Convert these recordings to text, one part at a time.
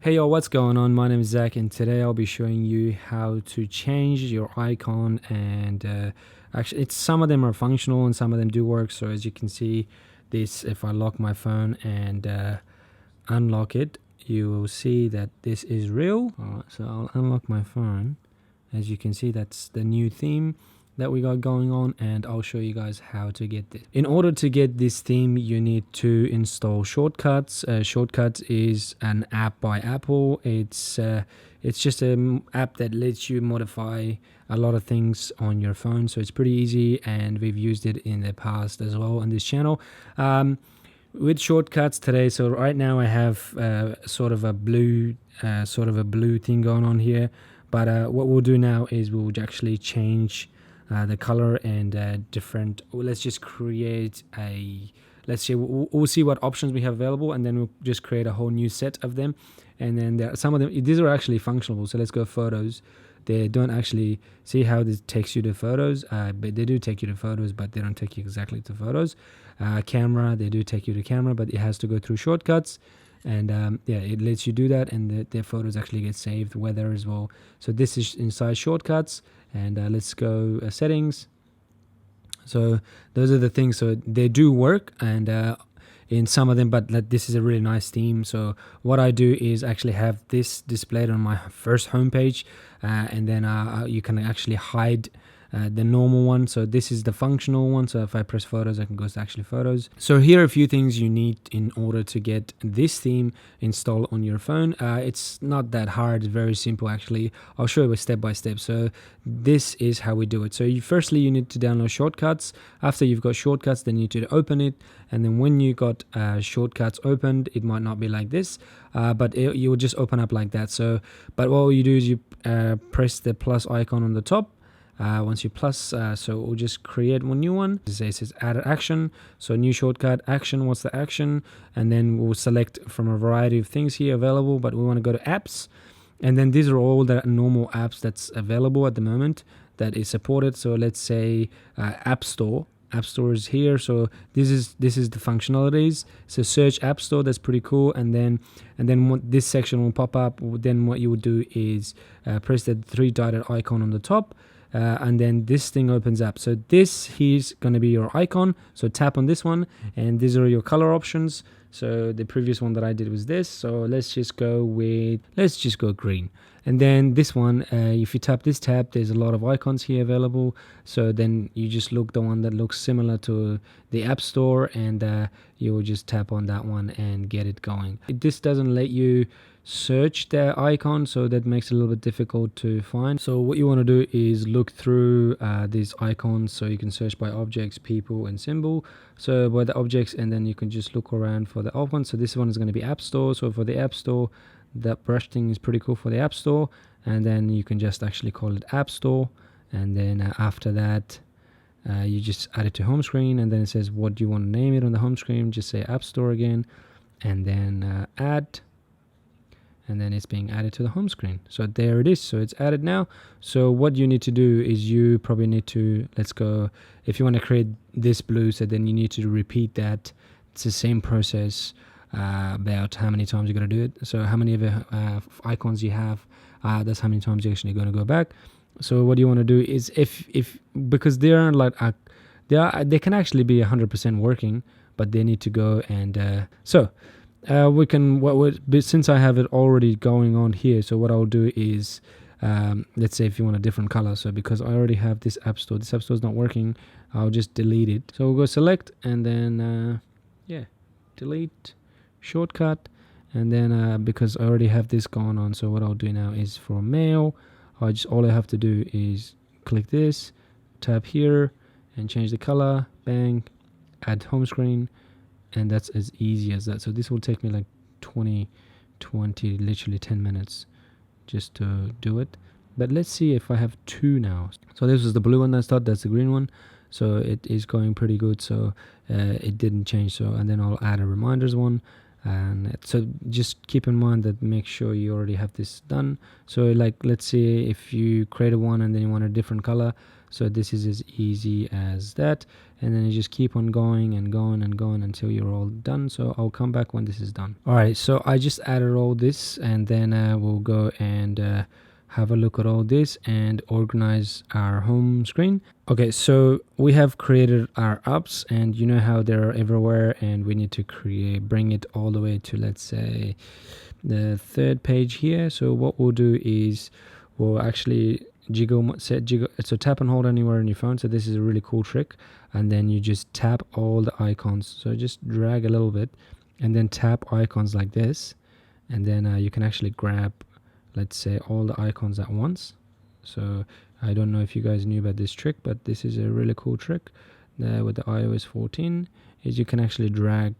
Hey yo, what's going on? My name is Zach, and today I'll be showing you how to change your icon. And actually, some of them are functional and some of them do work. So as you can see, this, if I lock my phone and unlock it, you will see that this is real. All right, so I'll unlock my phone. As you can see, that's the new theme that we got going on, and I'll show you guys how to get this. In order to get this theme, you need to install Shortcuts. Shortcuts is an app by Apple. It's just an app that lets you modify a lot of things on your phone, so it's pretty easy, and we've used it in the past as well on this channel. With Shortcuts today, so right now I have sort of a blue thing going on here, but what we'll do now is we'll actually change the color and different. Let's just create a, let's see, we'll see what options we have available, and then we'll just create a whole new set of them. And then there are some of them, these are actually functional. So let's go photos. They don't actually see how this takes you to photos, but they do take you to photos, but they don't take you exactly to photos. Camera, they do take you to camera, but it has to go through Shortcuts. And yeah, it lets you do that, and their photos actually get saved, weather as well. So this is inside Shortcuts, and let's go settings. So those are the things. So they do work, and in some of them, but this is a really nice theme. So what I do is actually have this displayed on my first homepage, and then you can actually hide the normal one. So this is the functional one. So if I press photos, I can go to actually photos. So here are a few things you need in order to get this theme installed on your phone. It's not that hard, it's very simple actually. I'll show you step by step. So this is how we do it. So firstly you need to download Shortcuts. After you've got Shortcuts, then you need to open it, and then when you got Shortcuts opened, it might not be like this, but you will just open up like that. So but what you do is you press the plus icon on the top. Once you plus, so we'll just create one new one. It says add action, so new shortcut action. What's the action? And then we'll select from a variety of things here available, but we want to go to apps, and then these are all the normal apps that's available at the moment that is supported. So let's say App Store. App Store is here, so this is the functionalities. So search App Store, that's pretty cool. And then this section will pop up. Then what you would do is press the three-dotted icon on the top. And then this thing opens up. So this is going to be your icon. So tap on this one, and these are your color options. So the previous one that I did was this. So let's just go green. And then this one, if you tap this tab, there's a lot of icons here available. So then you just look the one that looks similar to the App Store, and you will just tap on that one and get it going. This doesn't let you search the icon, so that makes it a little bit difficult to find. So what you want to do is look through these icons, so you can search by objects, people, and symbol. So by the objects, and then you can just look around for the icon. So this one is going to be App Store. So for the App Store, that brush thing is pretty cool for the App Store, and then you can just actually call it App Store. And then after that, you just add it to home screen, and then it says what do you want to name it on the home screen. Just say App Store again, and then add, and then it's being added to the home screen. So there it is. So it's added now. So what you need to do is you probably need to, let's go, if you want to create this blue, so then you need to repeat that. It's the same process, about how many times you're going to do it. So how many of the icons you have, that's how many times you're actually going to go back. So what you want to do is if because they aren't like they can actually be 100% working, but they need to go and we can since I have it already going on here. So what I'll do is let's say if you want a different color, so because I already have this App Store is not working, I'll just delete it. So we'll go select, and then delete shortcut, and then because I already have this going on, so what I'll do now is for mail, all I have to do is click this, tap here, and change the color, bang, add home screen, and that's as easy as that. So this will take me like 20 literally 10 minutes just to do it. But let's see if I have two now. So this was the blue one that's the green one, so it is going pretty good. So it didn't change. So and then I'll add a reminders one. And so just keep in mind that make sure you already have this done. So like, let's say if you created one and then you want a different color, so this is as easy as that, and then you just keep on going and going and going until you're all done. So I'll come back when this is done. All right, so I just added all this, and then we'll go and have a look at all this and organize our home screen. Okay, so we have created our apps, and you know how they're everywhere, and we need to bring it all the way to, let's say, the third page here. So what we'll do is we'll actually set jiggle, so tap and hold anywhere on your phone. So this is a really cool trick, and then you just tap all the icons. So just drag a little bit and then tap icons like this, and then you can actually grab, let's say, all the icons at once. So I don't know if you guys knew about this trick, but this is a really cool trick with the iOS 14, is you can actually drag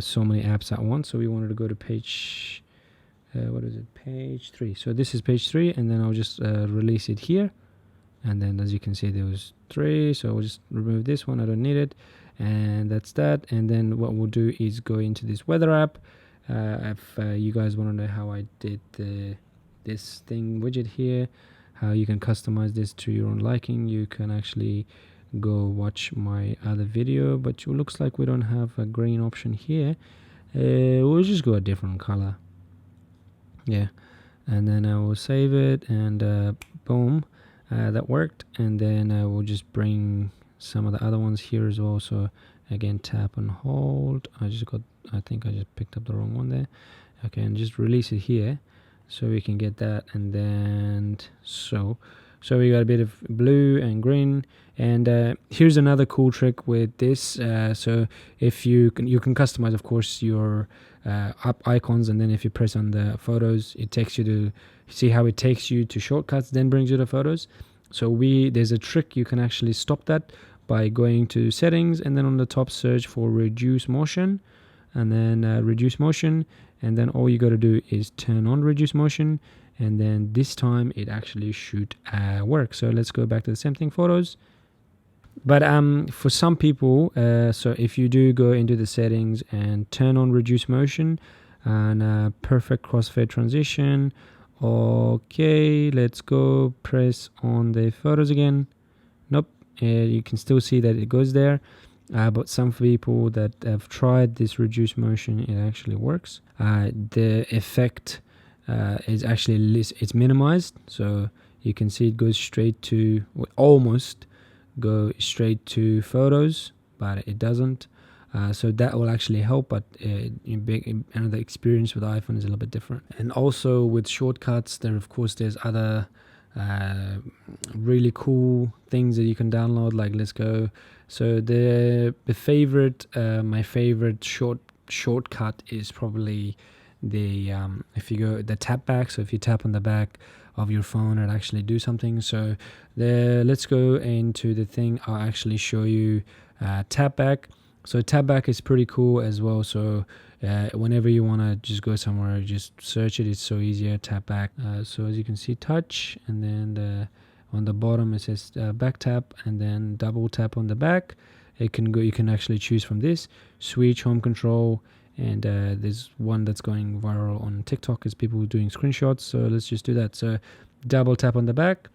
so many apps at once. So we wanted to go to page what is it, page 3. So this is page 3, and then I'll just release it here, and then as you can see there was 3, so I'll just remove this one, I don't need it, and that's that. And then what we'll do is go into this weather app. If you guys want to know how I did this thing widget here, how you can customize this to your own liking, you can actually go watch my other video, but it looks like we don't have a green option here. We'll just go a different color, yeah, and then I will save it, and boom, that worked. And then I will just bring some of the other ones here as well. So again, tap and hold. I think I just picked up the wrong one there. Okay, and just release it here so we can get that. And then so we got a bit of blue and green. And here's another cool trick with this. So if you can customize, of course, your app icons, and then if you press on the photos, it takes you to see how it takes you to shortcuts, then brings you to photos. So there's a trick, you can actually stop that by going to settings, and then on the top search for reduce motion, and then reduce motion, and then all you got to do is turn on reduce motion, and then this time it actually should work. So let's go back to the same thing, photos. But for some people, so if you do go into the settings and turn on reduce motion and perfect crossfade transition, okay, let's go press on the photos again. Nope, you can still see that it goes there. But some people that have tried this reduce motion, it actually works. The effect is actually it's minimized, so you can see it goes straight to, almost go straight to photos, but it doesn't. So that will actually help, but the experience with iPhone is a little bit different. And also with shortcuts, there's other really cool things that you can download. Like, let's go. So my favorite shortcut is probably the tapback. So if you tap on the back of your phone, it'll actually do something. So let's go into the thing. I'll actually show you tapback. So tapback is pretty cool as well. So whenever you want to just go somewhere, just search it. It's so easier, tapback. So as you can see, touch, and then on the bottom it says back tap, and then double tap on the back. You can actually choose from this switch, home control, and there's one that's going viral on TikTok is people doing screenshots. So let's just do that. So double tap on the back,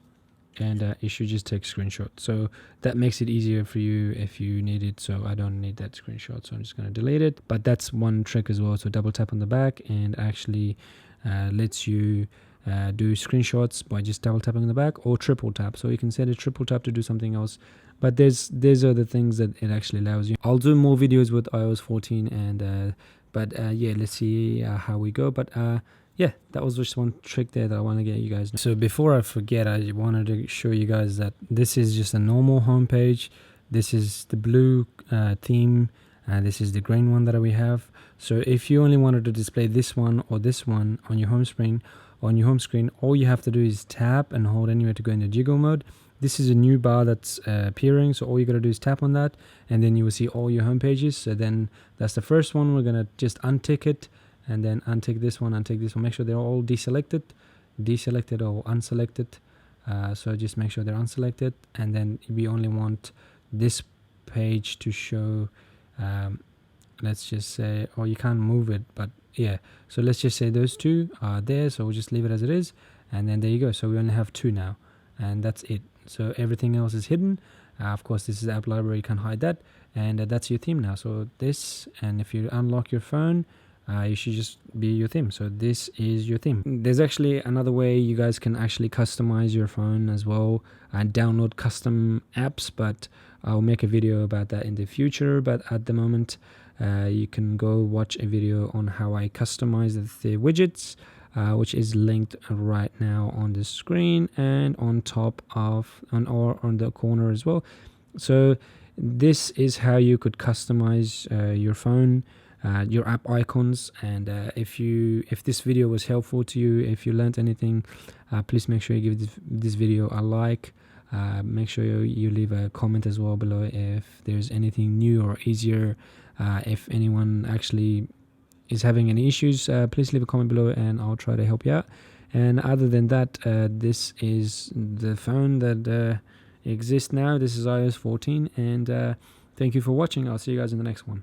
and it should just take screenshot. So that makes it easier for you if you need it. So I don't need that screenshot, so I'm just going to delete it. But that's one trick as well. So double tap on the back, and actually lets you do screenshots by just double tapping on the back, or triple tap. So you can set a triple tap to do something else. But there's other things that it actually allows you. I'll do more videos with iOS 14, and yeah, let's see how we go. But yeah, that was just one trick there that I want to get you guys. So before I forget, I wanted to show you guys that this is just a normal homepage. This is the blue theme, and this is the green one that we have. So if you only wanted to display this one or this one on your home screen, all you have to do is tap and hold anywhere to go into jiggle mode. This is a new bar that's appearing, so all you gotta do is tap on that, and then you will see all your home pages. So then that's the first one. We're gonna just untick it, and then untick this one, make sure they're all deselected or unselected. So just make sure they're unselected, and then we only want this page to show let's just say, or you can't move it, but yeah, so let's just say those two are there, so we'll just leave it as it is, and then there you go. So we only have two now, and that's it. So everything else is hidden. Of course, this is the app library, you can hide that, and that's your theme now. So this, and if you unlock your phone, it should just be your theme. So this is your theme. There's actually another way you guys can actually customize your phone as well and download custom apps, but I'll make a video about that in the future. But at the moment, you can go watch a video on how I customize the widgets, which is linked right now on the screen and on top of or on the corner as well. So this is how you could customize your phone, your app icons. And if this video was helpful to you, if you learned anything, please make sure you give this video a like. Make sure you leave a comment as well below if there's anything new or easier. If anyone actually is having any issues, please leave a comment below and I'll try to help you out. And other than that, this is the phone that exists now. This is iOS 14, and thank you for watching. I'll see you guys in the next one.